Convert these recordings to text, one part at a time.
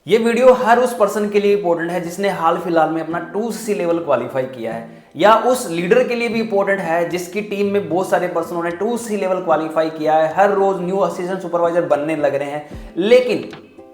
ये वीडियो हर उस पर्सन के लिए इंपॉर्टेंट है जिसने हाल फिलहाल में अपना 2CC लेवल क्वालिफाई किया है, या उस लीडर के लिए भी इंपॉर्टेंट है जिसकी टीम में बहुत सारे पर्सनों ने 2C लेवल क्वालिफाई किया है, हर रोज न्यू असिस्टेंट सुपरवाइजर बनने लग रहे हैं, लेकिन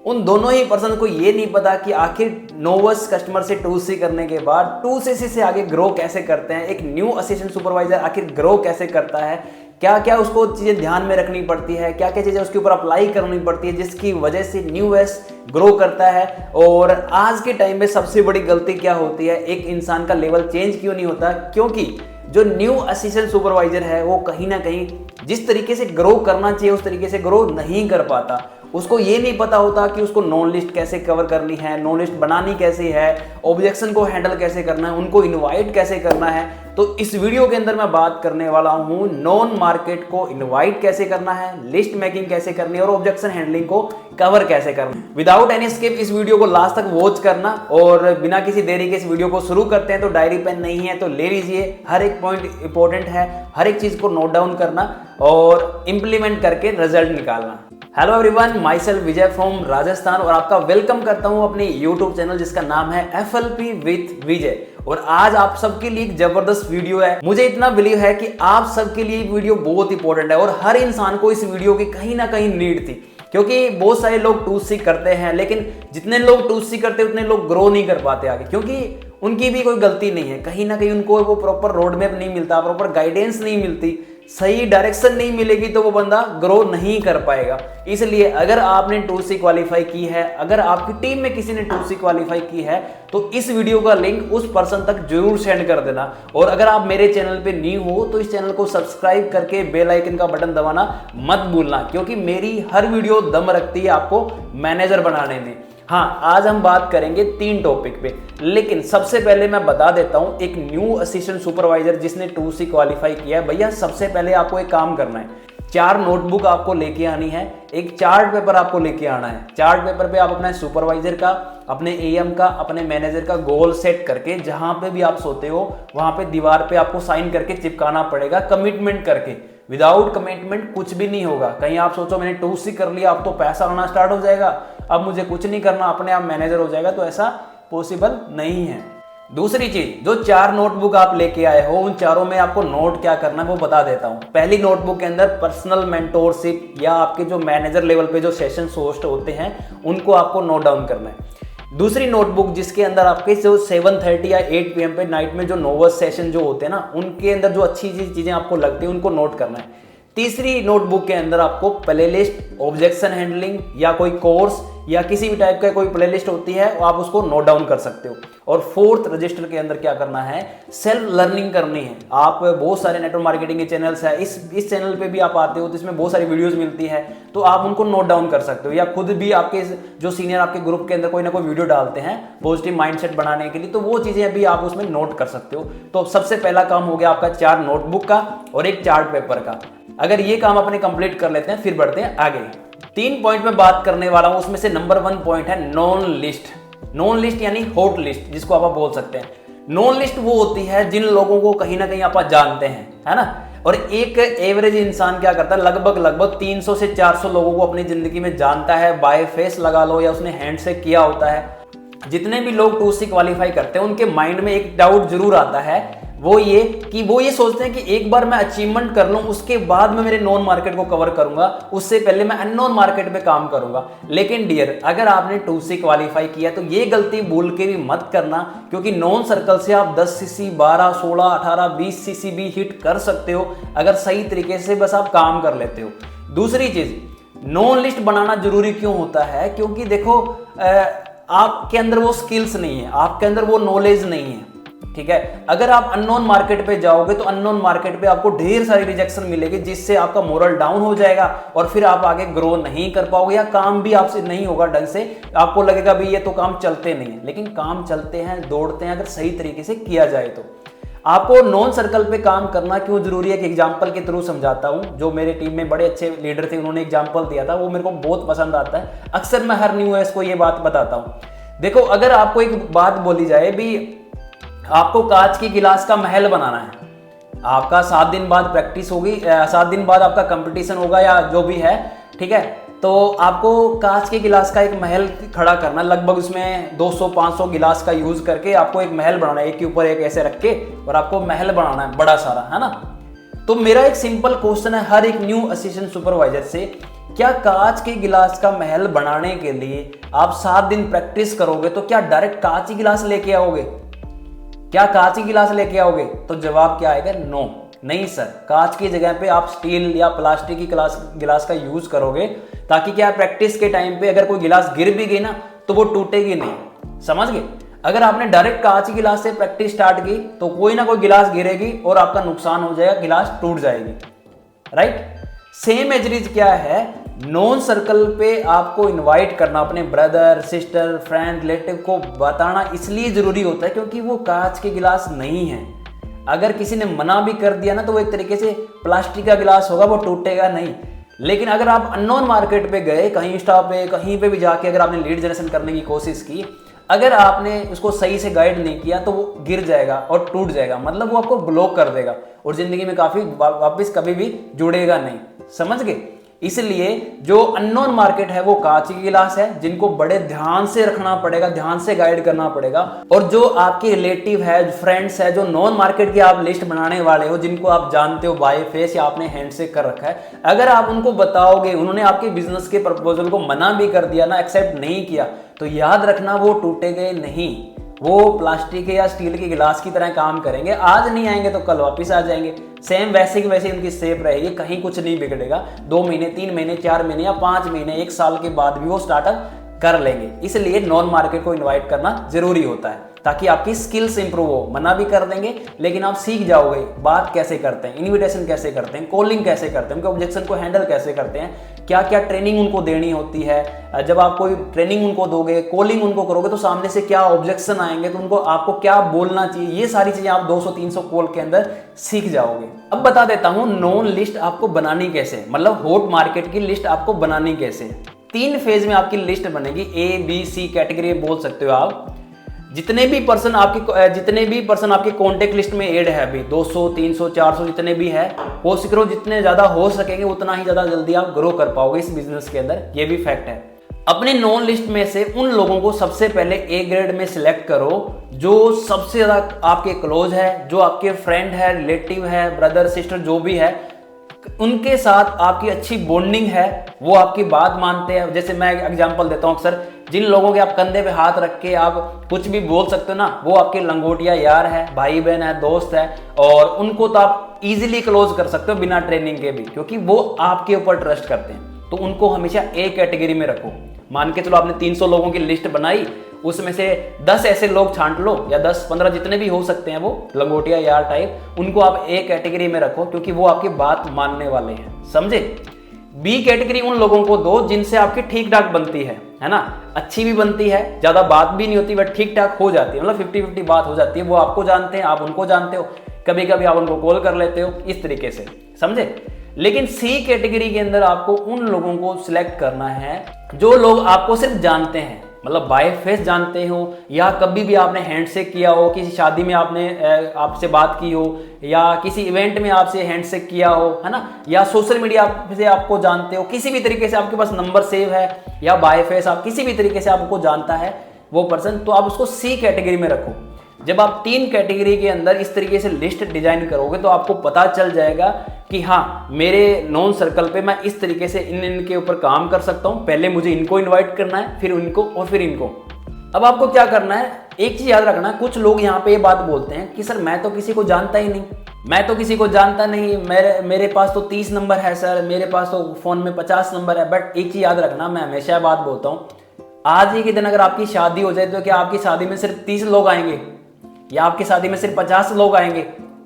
उन दोनों ही पर्सन को ये नहीं पता कि आखिर नोवस कस्टमर से 2C करने के बाद 2CC से आगे ग्रो कैसे करते हैं। एक न्यू असिस्टेंट सुपरवाइजर आखिर ग्रो कैसे करता है, क्या क्या उसको चीज़ें ध्यान में रखनी पड़ती है, क्या क्या चीज़ें उसके ऊपर अप्लाई करनी पड़ती है जिसकी वजह से न्यू एस ग्रो करता है। और आज के टाइम में सबसे बड़ी गलती क्या होती है, एक इंसान का लेवल चेंज क्यों नहीं होता, क्योंकि जो न्यू असिस्टेंट सुपरवाइजर है वो कहीं ना कहीं जिस तरीके से ग्रो करना चाहिए उस तरीके से ग्रो नहीं कर पाता। उसको ये नहीं पता होता कि उसको नॉन लिस्ट कैसे कवर करनी है, नॉन लिस्ट बनानी कैसे है, ऑब्जेक्शन को हैंडल कैसे करना है, उनको इनवाइट कैसे करना है। तो इस वीडियो के अंदर मैं बात करने वाला हूं नॉन मार्केट को इनवाइट कैसे करना है, लिस्ट मेकिंग कैसे करनी है और ऑब्जेक्शन हैंडलिंग को कवर कैसे करना है। विदाउट एनी स्किप इस वीडियो को लास्ट तक वॉच करना, और बिना किसी देरी के इस वीडियो को शुरू करते हैं। तो डायरी पेन नहीं है तो ले लीजिए, हर एक पॉइंट इंपॉर्टेंट है, हर एक चीज को नोट डाउन करना और इंप्लीमेंट करके रिजल्ट निकालना। Hello everyone, my self Vijay from Rajasthan और आपका वेलकम करता हूं अपने यूट्यूब चैनल जिसका नाम है FLP विथ विजय। और आज आप सबके लिए एक जबरदस्त वीडियो है। मुझे इतना बिलीव है कि आप सबके लिए वीडियो बहुत इंपॉर्टेंट है और हर इंसान को इस वीडियो की कहीं ना कहीं नीड थी, क्योंकि बहुत सारे लोग 2C करते हैं, लेकिन जितने लोग 2C करते हैं उतने लोग ग्रो नहीं कर पाते आगे, क्योंकि उनकी भी कोई गलती नहीं है। कहीं ना कहीं उनको वो प्रॉपर रोड मैप नहीं मिलता, प्रॉपर गाइडेंस नहीं मिलती, सही डायरेक्शन नहीं मिलेगी तो वो बंदा ग्रो नहीं कर पाएगा। इसलिए अगर आपने 2C क्वालिफाई की है, अगर आपकी टीम में किसी ने 2C क्वालिफाई की है, तो इस वीडियो का लिंक उस पर्सन तक जरूर सेंड कर देना। और अगर आप मेरे चैनल पे न्यू हो तो इस चैनल को सब्सक्राइब करके बेल आइकन का बटन दबाना मत भूलना, क्योंकि मेरी हर वीडियो दम रखती है आपको मैनेजर बनाने में। हाँ, आज हम बात करेंगे 3 टॉपिक पे, लेकिन सबसे पहले मैं बता देता हूं एक न्यू असिस्टेंट सुपरवाइजर जिसने 2C क्वालिफाई किया है, भैया सबसे पहले आपको एक काम करना है, 4 नोटबुक आपको लेके आनी है, एक चार्ट पेपर आपको लेके आना है। चार्ट पेपर पे आप अपने सुपरवाइजर का, अपने AM का, अपने मैनेजर का गोल सेट करके जहां पे भी आप सोते हो वहां पे दीवार पे आपको साइन करके चिपकाना पड़ेगा, कमिटमेंट करके। विदाउट कमिटमेंट कुछ भी नहीं होगा। कहीं आप सोचो मैंने 2C कर लिया अब तो पैसा आना स्टार्ट हो जाएगा, अब मुझे कुछ नहीं करना, अपने आप मैनेजर हो जाएगा, तो ऐसा पॉसिबल नहीं है। दूसरी चीज, जो 4 नोटबुक आप लेके आए हो उन चारों में आपको नोट क्या करना है वो बता देता हूं। पहली नोटबुक के अंदर पर्सनल मेंटोरशिप या आपके जो मैनेजर लेवल पे जो सेशन होस्ट होते हैं उनको आपको नोट डाउन करना है। दूसरी नोटबुक जिसके अंदर आपके जो 7:30 या 8 PM पे नाइट में जो नोवस सेशन जो होते हैं ना, उनके अंदर जो अच्छी चीजें आपको लगती है उनको नोट करना है। तीसरी नोटबुक के अंदर आपको प्लेलिस्ट, ऑब्जेक्शन हैंडलिंग या कोई कोर्स या किसी भी टाइप का कोई प्लेलिस्ट होती है आप उसको नोट डाउन कर सकते हो। और फोर्थ रजिस्टर के अंदर क्या करना है, सेल्फ लर्निंग करनी है। आप बहुत सारे नेटवर्क मार्केटिंग के चैनल्स है, इस चैनल पे भी आप आते हो तो इसमें बहुत सारी वीडियोस मिलती है, तो आप उनको नोट डाउन कर सकते हो, या खुद भी आपके जो सीनियर आपके ग्रुप के अंदर कोई ना कोई वीडियो डालते हैं पॉजिटिव माइंडसेट बनाने के लिए, तो वो चीजें भी आप उसमें नोट कर सकते हो। तो सबसे पहला काम हो गया आपका 4 नोटबुक का और एक चार्ट पेपर का। अगर ये काम अपने कंप्लीट कर लेते हैं फिर बढ़ते हैं आगे। 3 पॉइंट में बात करने वाला हूं, उसमें से नंबर 1 पॉइंट है नॉन लिस्ट। नॉन लिस्ट यानी हॉट लिस्ट जिसको आप बोल सकते हैं। नॉन लिस्ट वो होती है जिन लोगों को कहीं ना कहीं आप जानते हैं, है ना। और एक एवरेज इंसान क्या करता है, लगभग 300 से 400 लोगों को अपनी जिंदगी में जानता है, बाय फेस लगा लो या उसने हैंड से किया होता है। जितने भी लोग 2C क्वालिफाई करते हैं उनके माइंड में एक डाउट जरूर आता है, वो ये सोचते हैं कि एक बार मैं अचीवमेंट कर लूं उसके बाद मैं मेरे नॉन मार्केट को कवर करूंगा, उससे पहले मैं अननोन मार्केट पे काम करूंगा। लेकिन डियर, अगर आपने 2C क्वालिफाई किया तो ये गलती भूल के भी मत करना, क्योंकि नॉन सर्कल से आप 10cc, 12, 16, 18, 20cc भी हिट कर सकते हो अगर सही तरीके से बस आप काम कर लेते हो। दूसरी चीज, नॉन लिस्ट बनाना जरूरी क्यों होता है, क्योंकि देखो आपके अंदर वो स्किल्स नहीं है, आपके अंदर वो नॉलेज नहीं है, ठीक है। अगर आप अननोन मार्केट पे जाओगे तो अननोन मार्केट पे आपको ढेर सारी रिजेक्शन मिलेगी, जिससे आपका मोरल डाउन हो जाएगा और फिर आप आगे ग्रो नहीं कर पाओगे, या काम भी आपसे नहीं होगा ढंग से। आपको लगेगा भाई ये तो काम चलते नहीं है, लेकिन काम चलते हैं, दौड़ते हैं अगर सही तरीके से किया जाए तो। आपको नॉन सर्कल पे काम करना क्यों जरूरी है, एक एग्जांपल के थ्रू समझाता हूं। जो मेरे टीम में बड़े अच्छे लीडर थे उन्होंने एग्जांपल दिया था, वो मेरे को बहुत पसंद आता है। अक्सर मैं हर न्यू एस को ये बात बताता हूं। देखो, अगर आपको एक बात बोली जाए भी आपको कांच की गिलास का महल बनाना है, आपका 7 दिन बाद प्रैक्टिस होगी, 7 दिन बाद आपका कंपटीशन होगा या जो भी है, ठीक है। तो आपको कांच के गिलास का एक महल खड़ा करना, लगभग उसमें 200-500 गिलास का यूज करके आपको एक महल बनाना है, एक के ऊपर एक ऐसे रख के, और आपको महल बनाना है बड़ा सारा, है ना। तो मेरा एक सिंपल क्वेश्चन है हर एक न्यू असिस्टेंट सुपरवाइजर से, क्या कांच के गिलास का महल बनाने के लिए आप 7 दिन प्रैक्टिस करोगे तो क्या डायरेक्ट कांच की गिलास लेके आओगे? क्या कांच की गिलास लेके आओगे? तो जवाब क्या आएगा? नो, नहीं सर। कांच की जगह पे आप स्टील या प्लास्टिक की गिलास का यूज करोगे, ताकि क्या प्रैक्टिस के टाइम पे अगर कोई गिलास गिर भी गई ना तो वो टूटेगी नहीं, समझ गए। अगर आपने डायरेक्ट कांच की गिलास से प्रैक्टिस स्टार्ट की तो कोई ना कोई गिलास गिरेगी और आपका नुकसान हो जाएगा, गिलास टूट जाएगी, राइट। सेम एजरीज क्या है, नॉन सर्कल पे आपको इनवाइट करना, अपने ब्रदर, सिस्टर, फ्रेंड, रिलेटिव को बताना इसलिए जरूरी होता है क्योंकि वो कांच के गिलास नहीं है। अगर किसी ने मना भी कर दिया ना तो वो एक तरीके से प्लास्टिक का गिलास होगा, वो टूटेगा नहीं। लेकिन अगर आप अननोन मार्केट पे गए, कहीं इंस्टा पे कहीं पे भी जाके अगर आपने लीड जनरेशन करने की कोशिश की, अगर आपने उसको सही से गाइड नहीं किया तो वो गिर जाएगा और टूट जाएगा, मतलब वो आपको ब्लॉक कर देगा और जिंदगी में काफी वापस कभी भी जुड़ेगा नहीं, समझ गए। इसलिए जो अननोन मार्केट है वो कांच की गिलास है, जिनको बड़े ध्यान से रखना पड़ेगा, ध्यान से गाइड करना पड़ेगा। और जो आपके रिलेटिव है, फ्रेंड्स है, जो नॉन मार्केट की आप लिस्ट बनाने वाले हो, जिनको आप जानते हो बाय फेस या आपने हैंडशेक कर रखा है, अगर आप उनको बताओगे, उन्होंने आपके बिजनेस के प्रपोजल को मना भी कर दिया ना, एक्सेप्ट नहीं किया, तो याद रखना वो टूटेंगे नहीं, वो प्लास्टिक या स्टील के गिलास की तरह काम करेंगे। आज नहीं आएंगे तो कल वापस आ जाएंगे, सेम वैसे की वैसे उनकी शेप रहेगी, कहीं कुछ नहीं बिगड़ेगा। 2 महीने, 3 महीने, 4 महीने या 5 महीने, 1 साल के बाद भी वो स्टार्टअप कर लेंगे। इसलिए नॉन मार्केट को इनवाइट करना जरूरी होता है ताकि आपकी स्किल्स इंप्रूव हो। मना भी कर देंगे लेकिन आप सीख जाओगे बात कैसे करते हैं, इनविटेशन कैसे करते हैं, कॉलिंग कैसे करते हैं, उनके ऑब्जेक्शन को हैंडल कैसे करते हैं, क्या क्या ट्रेनिंग उनको देनी होती है। जब आप कोई ट्रेनिंग उनको दोगे, कॉलिंग उनको करोगे तो सामने से क्या ऑब्जेक्शन आएंगे, तो उनको आपको क्या बोलना चाहिए, ये सारी चीजें आप 200-300 कॉल के अंदर सीख जाओगे। अब बता देता हूं नॉन लिस्ट आपको बनानी कैसे, मतलब हॉट मार्केट की लिस्ट आपको बनानी कैसे। 3 फेज में आपकी लिस्ट बनेगी, ABC कैटेगरी बोल सकते हो आप। जितने भी पर्सन आपके कॉन्टेक्ट लिस्ट में ऐड है, अभी 200, 300, 400 जितने भी है, कोशिश करो जितने ज्यादा हो सकेंगे उतना ही ज्यादा जल्दी आप ग्रो कर पाओगे इस बिजनेस के अंदर, ये भी फैक्ट है। अपने नॉन लिस्ट में से उन लोगों को सबसे पहले A ग्रेड में सिलेक्ट करो जो सबसे ज्यादा आपके क्लोज है, जो आपके फ्रेंड है, रिलेटिव है, ब्रदर, सिस्टर, जो भी है, उनके साथ आपकी अच्छी बॉन्डिंग है, वो आपकी बात मानते हैं। जैसे मैं एग्जांपल देता हूं, अक्सर जिन लोगों के आप कंधे पे हाथ रख के आप कुछ भी बोल सकते हो ना, वो आपके लंगोटिया यार है, भाई बहन है, दोस्त है, और उनको तो आप इजीली क्लोज कर सकते हो बिना ट्रेनिंग के भी, क्योंकि वो आपके ऊपर ट्रस्ट करते हैं। तो उनको हमेशा A कैटेगरी में रखो। मान के चलो आपने 300 लोगों की लिस्ट बनाई, उसमें से 10 ऐसे लोग छांट लो, या 10-15 जितने भी हो सकते हैं वो लंगोटिया यार टाइप, उनको आप A कैटेगरी में रखो क्योंकि वो आपकी बात मानने वाले हैं, समझे। B कैटेगरी उन लोगों को दो जिनसे आपकी ठीक ठाक बनती है ना, अच्छी भी बनती है, ज्यादा बात भी नहीं होती बट ठीक ठाक हो जाती है, मतलब 50-50 बात हो जाती है। वो आपको जानते हैं, आप उनको जानते हो, कभी कभी आप उनको कॉल कर लेते हो, इस तरीके से, समझे। लेकिन C कैटेगरी के अंदर आपको उन लोगों को सिलेक्ट करना है जो लोग आपको सिर्फ जानते हैं, मतलब बाय फेस जानते हो, या कभी भी आपने हैंडशेक किया हो, किसी शादी में आपने आपसे बात की हो, या किसी इवेंट में आपसे हैंडशेक किया हो, है ना, या सोशल मीडिया से आपको जानते हो, किसी भी तरीके से आपके पास नंबर सेव है, या बाय फेस आप किसी भी तरीके से आपको जानता है वो पर्सन, तो आप उसको C कैटेगरी में रखो। जब आप 3 कैटेगरी के अंदर इस तरीके से लिस्ट डिजाइन करोगे तो आपको पता चल जाएगा कि हाँ, मेरे नॉन सर्कल पे मैं इस तरीके से इनके ऊपर काम कर सकता हूँ। पहले मुझे इनको इनवाइट करना है, फिर इनको, और फिर इनको। अब आपको क्या करना है, एक चीज याद रखना, कुछ लोग यहाँ पे ये बात बोलते हैं कि सर मैं तो किसी को जानता ही नहीं, मैं तो किसी को जानता नहीं, मेरे पास तो 30 नंबर है सर, मेरे पास तो फोन में 50 नंबर है। बट एक चीज याद रखना, मैं हमेशा बात बोलता हूँ, आज ही के दिन अगर आपकी शादी हो जाए तो क्या आपकी शादी में सिर्फ 30 लोग आएंगे या आपकी शादी में सिर्फ 50 लोग आएंगे?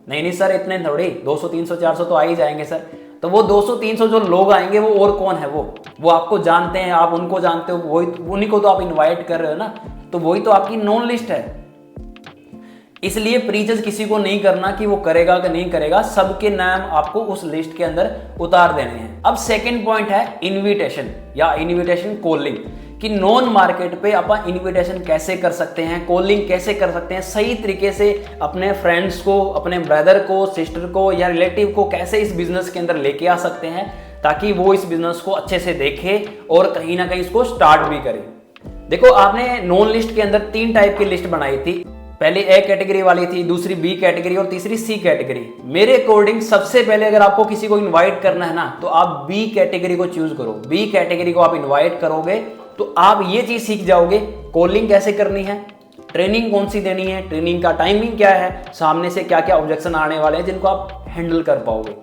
नहीं सर, इतने थोड़ी, 200, 300, 400 तो आ ही जाएंगे सर। तो वो 200, 300 जो लोग आएंगे वो और कौन है? वो आपको जानते हैं, आप उनको जानते हो, वही, उन्हीं को तो आप इनवाइट कर रहे हो ना, तो वही तो आपकी नॉन लिस्ट है। इसलिए प्रीजज किसी को नहीं करना कि वो करेगा कि नहीं करेगा, सबके नाम आपको उस लिस्ट के अंदर उतार देने हैं। अब सेकंड पॉइंट है इनविटेशन या इनविटेशन कॉलिंग, कि नॉन मार्केट पे अपन इनविटेशन कैसे कर सकते हैं, कॉलिंग कैसे कर सकते हैं, सही तरीके से अपने फ्रेंड्स को, अपने ब्रदर को, सिस्टर को या रिलेटिव को कैसे इस बिजनेस के अंदर लेके आ सकते हैं ताकि वो इस बिजनेस को अच्छे से देखे और कहीं ना कहीं इसको स्टार्ट भी करे। देखो, आपने नॉन लिस्ट के अंदर 3 टाइप की लिस्ट बनाई थी। पहली ए कैटेगरी वाली थी, दूसरी बी कैटेगरी और तीसरी सी कैटेगरी। मेरे अकॉर्डिंग सबसे पहले अगर आपको किसी को इनवाइट करना है ना, तो आप बी कैटेगरी को चूज करो। बी कैटेगरी को आप इनवाइट करोगे तो आप ये चीज सीख जाओगे, कॉलिंग कैसे करनी है, ट्रेनिंग कौन सी देनी है, ट्रेनिंग का टाइमिंग क्या है, सामने से क्या क्या ऑब्जेक्शन आने वाले हैं जिनको आप हैंडल कर पाओगे।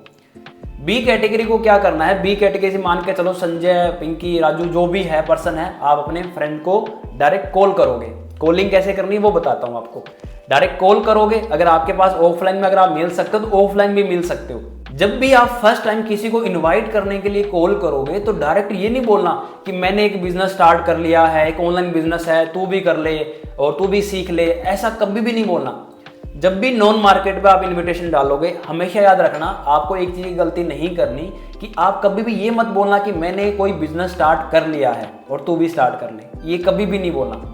बी कैटेगरी को क्या करना है, बी कैटेगरी से मान के चलो संजय, पिंकी, राजू जो भी है पर्सन है, आप अपने फ्रेंड को डायरेक्ट कॉल करोगे। कॉलिंग कैसे करनी है वो बताता हूं आपको। डायरेक्ट कॉल करोगे, अगर आपके पास ऑफलाइन में अगर आप मिल सकते हो तो ऑफलाइन भी मिल सकते हो। जब भी आप फर्स्ट टाइम किसी को इनवाइट करने के लिए कॉल करोगे तो डायरेक्ट ये नहीं बोलना कि मैंने एक बिजनेस स्टार्ट कर लिया है, एक ऑनलाइन बिजनेस है, तू भी कर ले और तू भी सीख ले, ऐसा कभी भी नहीं बोलना। जब भी नॉन मार्केट पे आप इनविटेशन डालोगे, हमेशा याद रखना आपको एक चीज की गलती नहीं करनी कि आप कभी भी ये मत बोलना कि मैंने कोई बिजनेस स्टार्ट कर लिया है और तू भी स्टार्ट कर ले, ये कभी भी नहीं बोलना।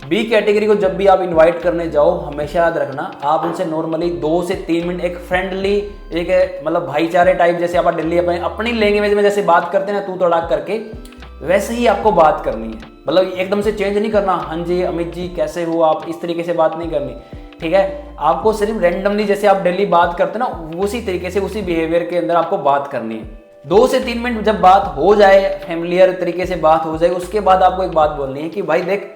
बी कैटेगरी को जब भी आप इनवाइट करने जाओ, हमेशा याद रखना आप उनसे नॉर्मली 2 से 3 मिनट एक फ्रेंडली, एक मतलब भाईचारे टाइप, जैसे आप दिल्ली अपनी लैंग्वेज में जैसे बात करते हैं ना, तू तड़ाक करके, वैसे ही आपको बात करनी है। मतलब एकदम से चेंज नहीं करना, हाँ जी अमित जी कैसे हो आप, इस तरीके से बात नहीं करनी, ठीक है। आपको सिर्फ रैंडमली जैसे आप डेली बात करते हैं ना, उसी तरीके से उसी बिहेवियर के अंदर आपको बात करनी है। 2 से 3 मिनट जब बात हो जाए, फैमिलियर तरीके से बात हो जाए, उसके बाद आपको एक बात बोलनी है कि भाई देख,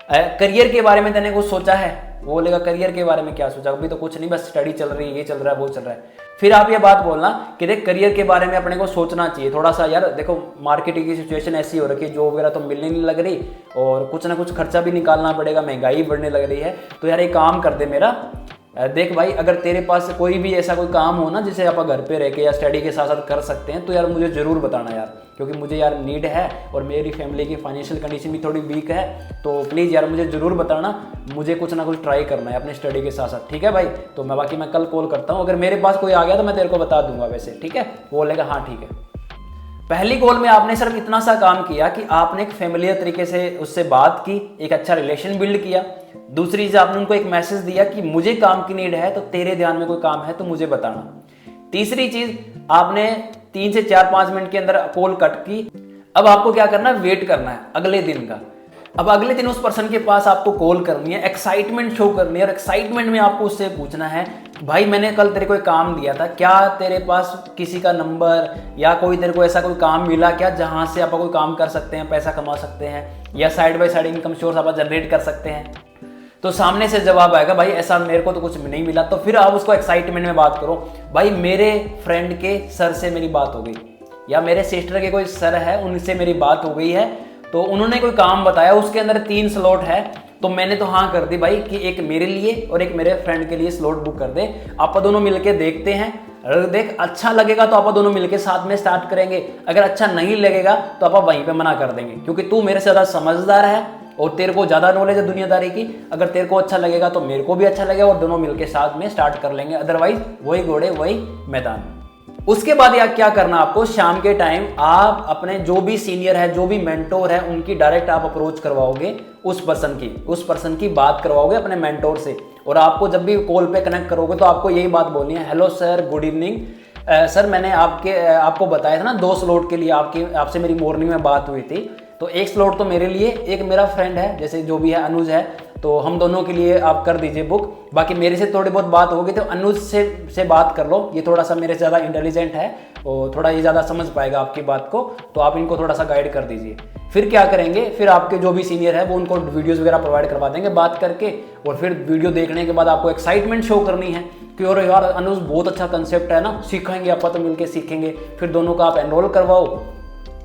करियर के बारे में तूने कुछ सोचा है? वो बोलेगा करियर के बारे में क्या सोचा, अभी तो कुछ नहीं, बस स्टडी चल रही है, ये चल रहा है, वो चल रहा है। फिर आप ये बात बोलना कि देख करियर के बारे में अपने को सोचना चाहिए थोड़ा सा, यार देखो मार्केटिंग की सिचुएशन ऐसी हो रखी है, जॉब वगैरह तो मिलने नहीं लग रही और कुछ ना कुछ खर्चा भी निकालना पड़ेगा, महंगाई बढ़ने लग रही है, तो यार एक काम कर दे मेरा, देख भाई अगर तेरे पास कोई भी ऐसा कोई काम हो ना जिसे आप घर पे रह के या स्टडी के साथ साथ कर सकते हैं, तो यार मुझे ज़रूर बताना यार, क्योंकि मुझे यार नीड है और मेरी फैमिली की फाइनेंशियल कंडीशन भी थोड़ी वीक है, तो प्लीज़ यार मुझे ज़रूर बताना, मुझे कुछ ना कुछ ट्राई करना है अपने स्टडी के साथ साथ, ठीक है भाई। तो मैं बाकी मैं कल कॉल करता हूँ, अगर मेरे पास कोई आ गया तो मैं तेरे को बता दूंगा वैसे, ठीक है। वो बोलेगा हाँ ठीक है। पहली कॉल में आपने सिर्फ इतना सा काम किया कि आपने एक फैमिलियर तरीके से उससे बात की, एक अच्छा रिलेशन बिल्ड किया। दूसरी चीज आपने उनको एक मैसेज दिया कि मुझे काम की नीड है, तो तेरे ध्यान में कोई काम है तो मुझे बताना। तीसरी चीज आपने 3 से 4-5 मिनट के अंदर कॉल कट की। अब आपको क्या करना है, वेट करना है अगले दिन का। अब अगले दिन उस पर्सन के पास आपको कॉल करनी है, एक्साइटमेंट शो करनी है, और एक्साइटमेंट में आपको उससे पूछना है भाई मैंने कल तेरे को एक काम दिया था, क्या तेरे पास किसी का नंबर या कोई तेरे को ऐसा कोई काम मिला क्या जहां से आप कोई काम कर सकते हैं, पैसा कमा सकते हैं, या side by side income source आप जनरेट कर सकते हैं। तो सामने से जवाब आएगा भाई ऐसा मेरे को तो कुछ नहीं मिला। तो फिर आप उसको एक्साइटमेंट में बात करो, भाई मेरे फ्रेंड के सर से मेरी बात हो गई, या मेरे सिस्टर के कोई सर है उनसे मेरी बात हो गई है, तो उन्होंने कोई काम बताया, उसके अंदर 3 स्लॉट है, तो मैंने तो हाँ कर दी भाई कि एक मेरे लिए और एक मेरे फ्रेंड के लिए स्लॉट बुक कर दे, आप दोनों मिलके देखते हैं, अगर देख अच्छा लगेगा तो आप दोनों मिलके साथ में स्टार्ट करेंगे, अगर अच्छा नहीं लगेगा तो आप वहीं पे मना कर देंगे, क्योंकि तू मेरे से ज़्यादा समझदार है और तेरे को ज़्यादा नॉलेज है दुनियादारी की। अगर तेरे को अच्छा लगेगा तो मेरे को भी अच्छा लगेगा और दोनों मिलके साथ में स्टार्ट कर लेंगे, अदरवाइज वही घोड़े वही मैदान। उसके बाद यार क्या करना आपको, शाम के टाइम आप अपने जो भी सीनियर है, जो भी मेंटोर है, उनकी डायरेक्ट आप अप्रोच करवाओगे, उस पर्सन की बात करवाओगे अपने मेंटोर से। और आपको जब भी कॉल पे कनेक्ट करोगे तो आपको यही बात बोलनी है, hello sir, good evening sir, मैंने आपको बताया था ना 2 स्लॉट के लिए आपसे मेरी मॉर्निंग में बात हुई थी, तो एक स्लॉट तो मेरे लिए, एक मेरा फ्रेंड है जैसे जो भी है अनुज है, तो हम दोनों के लिए आप कर दीजिए बुक। बाकी मेरे से थोड़ी बहुत बात होगी तो अनुज से बात कर लो, ये थोड़ा सा मेरे से ज़्यादा इंटेलिजेंट है और थोड़ा ये ज़्यादा समझ पाएगा आपकी बात को, तो आप इनको थोड़ा सा गाइड कर दीजिए। फिर क्या करेंगे, फिर आपके जो भी सीनियर है वो उनको वीडियोज़ वगैरह प्रोवाइड करवा देंगे बात करके, और फिर वीडियो देखने के बाद आपको एक्साइटमेंट शो करनी है कि और यार अनुज बहुत अच्छा कंसेप्ट है ना, सीखेंगे आप तो मिलकर सीखेंगे। फिर दोनों का आप एनरोल करवाओ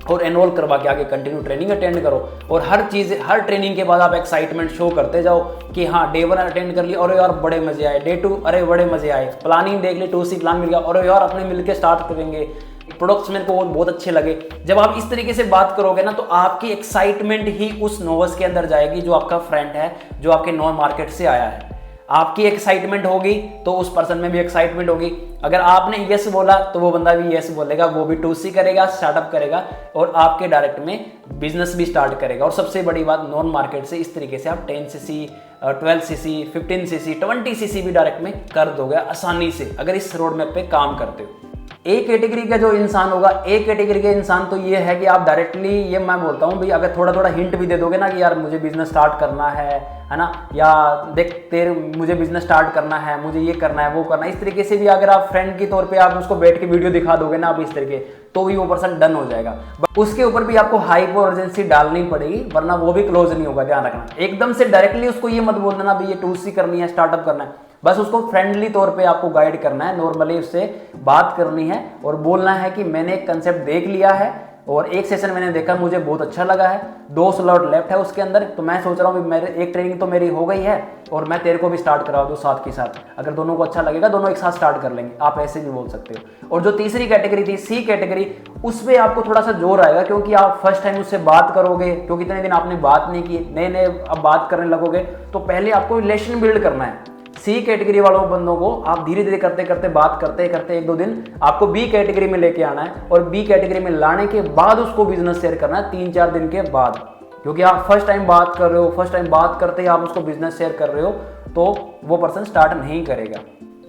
और एनरोल करवा के आगे कंटिन्यू ट्रेनिंग अटेंड करो, और हर ट्रेनिंग के बाद आप एक्साइटमेंट शो करते जाओ कि हाँ डे 1 अटेंड कर लिया और यार बड़े मजे आए, डे 2 अरे बड़े मजे आए, प्लानिंग देख ली, 2C प्लान मिल गया और यार अपने मिलके स्टार्ट करेंगे, प्रोडक्ट्स मेरे को बहुत अच्छे लगे। जब आप इस तरीके से बात करोगे ना, तो आपकी एक्साइटमेंट ही उस नोवस के अंदर जाएगी जो आपका फ्रेंड है, जो आपके नॉन मार्केट से आया है। आपकी एक्साइटमेंट होगी तो उस पर्सन में भी एक्साइटमेंट होगी। अगर आपने यस बोला तो वो बंदा भी यस बोलेगा, वो भी 2C करेगा, स्टार्टअप करेगा और आपके डायरेक्ट में बिजनेस भी स्टार्ट करेगा। और सबसे बड़ी बात, नॉन मार्केट से इस तरीके से आप 10cc, 12cc, 15cc, 20cc भी डायरेक्ट में कर दोगे आसानी से, अगर इस रोड मैप पे काम करते हो। ए कैटेगरी का जो इंसान होगा, ए कैटेगरी के इंसान तो ये है कि आप डायरेक्टली, ये मैं बोलता हूँ भाई, अगर थोड़ा थोड़ा हिंट भी दे दोगे ना कि यार मुझे बिजनेस स्टार्ट करना है ना, या देख तेरे मुझे बिजनेस स्टार्ट करना है, मुझे ये करना है, वो करना है, इस तरीके से भी अगर आप फ्रेंड के तौर पे आप उसको बैठ के वीडियो दिखा दोगे ना आप इस तरीके, तो भी वो पर्सन डन हो जाएगा। उसके ऊपर भी आपको हाइप और अर्जेंसी डालनी पड़ेगी, वरना वो भी क्लोज नहीं होगा, ध्यान रखना। एकदम से डायरेक्टली उसको ये मत बोल देना भाई ये 2C करनी है, स्टार्टअप करना है। बस उसको फ्रेंडली तौर पे आपको गाइड करना है, नॉर्मली उससे बात करनी है और बोलना है कि मैंने एक कंसेप्ट देख लिया है और एक सेशन मैंने देखा, मुझे बहुत अच्छा लगा है, 2 स्लॉट लेफ्ट है उसके अंदर, तो मैं सोच रहा हूँ मेरे एक ट्रेनिंग तो मेरी हो गई है और मैं तेरे को भी स्टार्ट करा दूँ साथ के साथ, अगर दोनों को अच्छा लगेगा दोनों एक साथ स्टार्ट कर लेंगे। आप ऐसे भी बोल सकते हो। और जो तीसरी कैटेगरी थी C कैटेगरी, उसमें आपको थोड़ा सा जोर आएगा क्योंकि आप फर्स्ट टाइम उससे बात करोगे, क्योंकि इतने दिन आपने बात नहीं की, नए नए अब बात करने लगोगे, तो पहले आपको रिलेशन बिल्ड करना है। C कैटेगरी वालों बंदों को आप धीरे धीरे करते करते बात करते करते 1-2 दिन आपको B कैटेगरी में लेके आना है और B कैटेगरी में लाने के बाद उसको बिजनेस शेयर करना है 3-4 दिन के बाद, क्योंकि आप फर्स्ट टाइम बात कर रहे हो, फर्स्ट टाइम बात करते ही आप उसको बिजनेस शेयर कर रहे हो तो वो पर्सन स्टार्ट नहीं करेगा।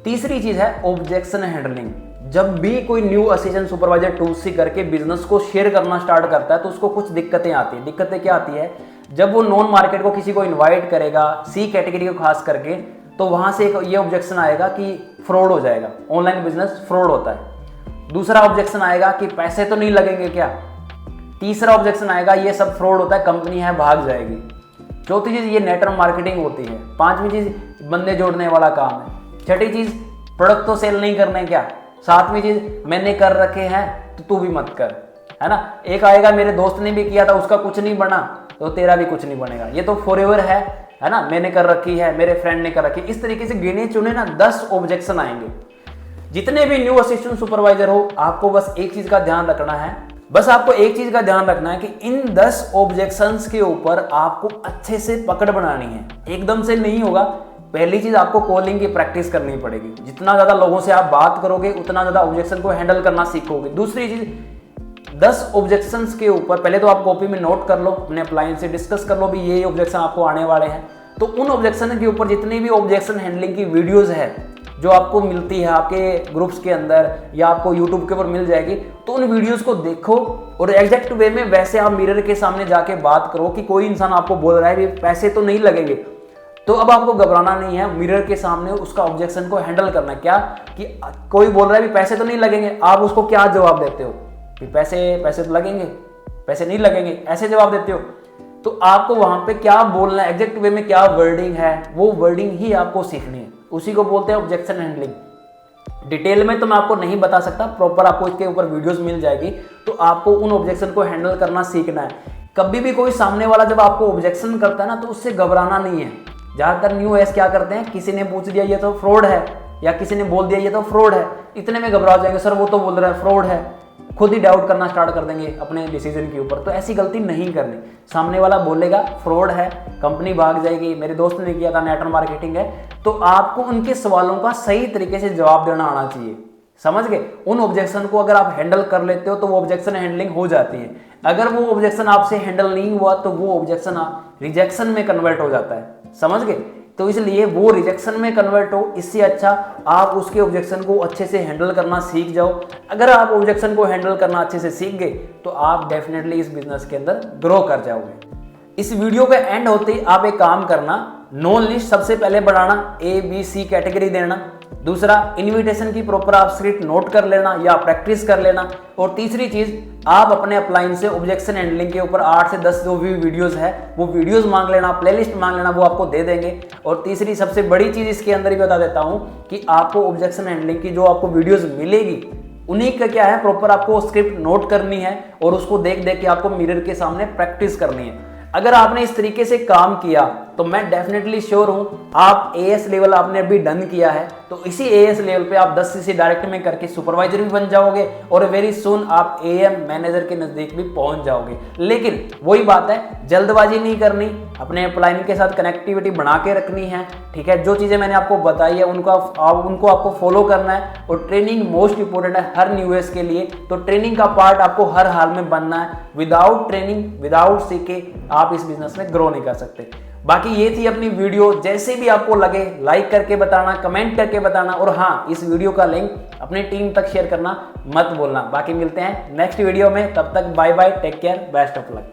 तीसरी चीज है ऑब्जेक्शन हैंडलिंग। जब भी कोई न्यू असिस्टेंट सुपरवाइजर 2C करके बिजनेस को शेयर करना स्टार्ट करता है तो उसको कुछ दिक्कतें आती है। दिक्कतें क्या आती है, जब वो नॉन मार्केट को किसी को इन्वाइट करेगा, C कैटेगरी को खास करके, तो वहां से एक ये ऑब्जेक्शन आएगा कि फ्रॉड हो जाएगा, ऑनलाइन बिजनेस फ्रॉड होता है। दूसरा ऑब्जेक्शन आएगा कि पैसे तो नहीं लगेंगे क्या। तीसरा ऑब्जेक्शन आएगा ये सब फ्रॉड होता है, कंपनी है भाग जाएगी। चौथी चीज ये नेटवर्क मार्केटिंग होती है। पांचवी चीज बंदे जोड़ने वाला काम है। छठी चीज प्रोडक्ट तो सेल नहीं करने क्या। सातवीं चीज मैंने कर रखे हैं तो तू भी मत कर, है ना। एक आएगा मेरे दोस्त ने भी किया था उसका कुछ नहीं बना तो तेरा भी कुछ नहीं बनेगा, ये तो फॉरएवर है ना, मैंने कर रखी है, मेरे फ्रेंड ने कर रखी है। इस तरीके से गिने चुने ना 10 ऑब्जेक्शन आएंगे। जितने भी न्यू असिस्टेंट सुपरवाइजर हो, आपको बस एक चीज का ध्यान रखना है, बस आपको एक चीज का ध्यान रखना है कि इन 10 ऑब्जेक्शंस के ऊपर आपको अच्छे से पकड़ बनानी है। एकदम से नहीं होगा। पहली चीज आपको कॉलिंग की प्रैक्टिस करनी पड़ेगी। जितना ज्यादा लोगों से आप बात करोगे उतना ज्यादा ऑब्जेक्शन को हैंडल करना सीखोगे। दूसरी चीज 10 ऑब्जेक्शंस के ऊपर पहले तो आप कॉपी में नोट कर लो, अपने अप्लायंस से डिस्कस कर लो भी ये ऑब्जेक्शन आपको आने वाले हैं। तो उन ऑब्जेक्शन के ऊपर जितनी भी ऑब्जेक्शन हैंडलिंग की वीडियोस है जो आपको मिलती है आपके ग्रुप्स के अंदर या आपको यूट्यूब के ऊपर मिल जाएगी, तो उन वीडियोस को देखो और एग्जैक्ट वे में वैसे आप मिरर के सामने जाके बात करो कि कोई इंसान आपको बोल रहा है पैसे तो नहीं लगेंगे, तो अब आपको घबराना नहीं है। मिरर के सामने उसका ऑब्जेक्शन को हैंडल करना है। क्या कि कोई बोल रहा है पैसे तो नहीं लगेंगे, आप उसको क्या जवाब देते हो कि पैसे तो लगेंगे, पैसे नहीं लगेंगे, ऐसे जवाब देते हो। तो आपको वहां पे क्या बोलना है, एग्जैक्ट वे में क्या वर्डिंग है, वो वर्डिंग ही आपको सीखनी है। उसी को बोलते हैं ऑब्जेक्शन हैंडलिंग। डिटेल में तो मैं आपको नहीं बता सकता, प्रॉपर आपको इसके ऊपर वीडियोस मिल जाएगी। तो आपको उन ऑब्जेक्शन को हैंडल करना सीखना है। कभी भी कोई सामने वाला जब आपको ऑब्जेक्शन करता है ना, तो उससे घबराना नहीं है। ज्यादातर न्यू एस क्या करते हैं, किसी ने पूछ दिया ये तो फ्रॉड है, या किसी ने बोल दिया ये तो फ्रॉड है, इतने में घबरा जाएंगे, सर वो तो बोल रहा है फ्रॉड है, खुद ही डाउट करना स्टार्ट कर देंगे अपने डिसीजन के ऊपर। तो ऐसी गलती नहीं करनी। सामने वाला बोलेगा फ्रॉड है, कंपनी भाग जाएगी, मेरे दोस्त ने किया था, नेटवर्क मार्केटिंग है, तो आपको उनके सवालों का सही तरीके से जवाब देना आना चाहिए। समझ गए। उन ऑब्जेक्शन को अगर आप हैंडल कर लेते हो तो वो ऑब्जेक्शन हैंडलिंग हो जाती है। अगर वो ऑब्जेक्शन आपसे हैंडल नहीं हुआ तो वो ऑब्जेक्शन रिजेक्शन में कन्वर्ट हो जाता है। समझ गए। तो इसलिए वो रिजेक्शन में कन्वर्ट हो, इससे अच्छा आप उसके ऑब्जेक्शन को अच्छे से हैंडल करना सीख जाओ। अगर आप ऑब्जेक्शन को हैंडल करना अच्छे से सीख गए तो आप डेफिनेटली इस बिजनेस के अंदर ग्रो कर जाओगे। इस वीडियो के एंड होते ही आप एक काम करना, नोन लिस्ट सबसे पहले बढ़ाना, ABC कैटेगरी देना। दूसरा, इनविटेशन की प्रॉपर आप स्क्रिप्ट नोट कर लेना या प्रैक्टिस कर लेना। और तीसरी चीज, आप अपने अपलाइन से ऑब्जेक्शन हैंडलिंग के ऊपर 8 से 10 जो भी वीडियोस है वो वीडियोस मांग लेना, प्लेलिस्ट मांग लेना, वो आपको दे देंगे। और तीसरी सबसे बड़ी चीज इसके अंदर ही बता देता हूं कि आपको ऑब्जेक्शन हैंडलिंग की जो आपको वीडियोस मिलेगी उन्हीं का क्या है, प्रॉपर आपको स्क्रिप्ट नोट करनी है और उसको देख देख के आपको मिरर के सामने प्रैक्टिस करनी है। अगर आपने इस तरीके से काम किया तो मैं डेफिनेटली श्योर हूं आप AS लेवल आपने अभी डन किया है, तो इसी AS लेवल पे आप 10 से डायरेक्ट में करके सुपरवाइजर भी बन जाओगे और वेरी सून आप AM मैनेजर के नजदीक भी पहुंच जाओगे। लेकिन वही बात है, जल्दबाजी नहीं करनी, अपने अपलाइन के साथ कनेक्टिविटी बना के रखनी है। ठीक है, जो चीजें मैंने आपको बताई है उनको आपको फॉलो करना है। और ट्रेनिंग मोस्ट इंपोर्टेंट है हर न्यू एस के लिए, तो ट्रेनिंग का पार्ट आपको हर हाल में बनना है। विदाउट ट्रेनिंग, विदाउट सीखे आप इस बिजनेस में ग्रो नहीं कर सकते। बाकी ये थी अपनी वीडियो। जैसे भी आपको लगे लाइक करके बताना, कमेंट करके बताना। और हाँ, इस वीडियो का लिंक अपनी टीम तक शेयर करना मत भूलना। बाकी मिलते हैं नेक्स्ट वीडियो में, तब तक bye bye, take care, best of luck.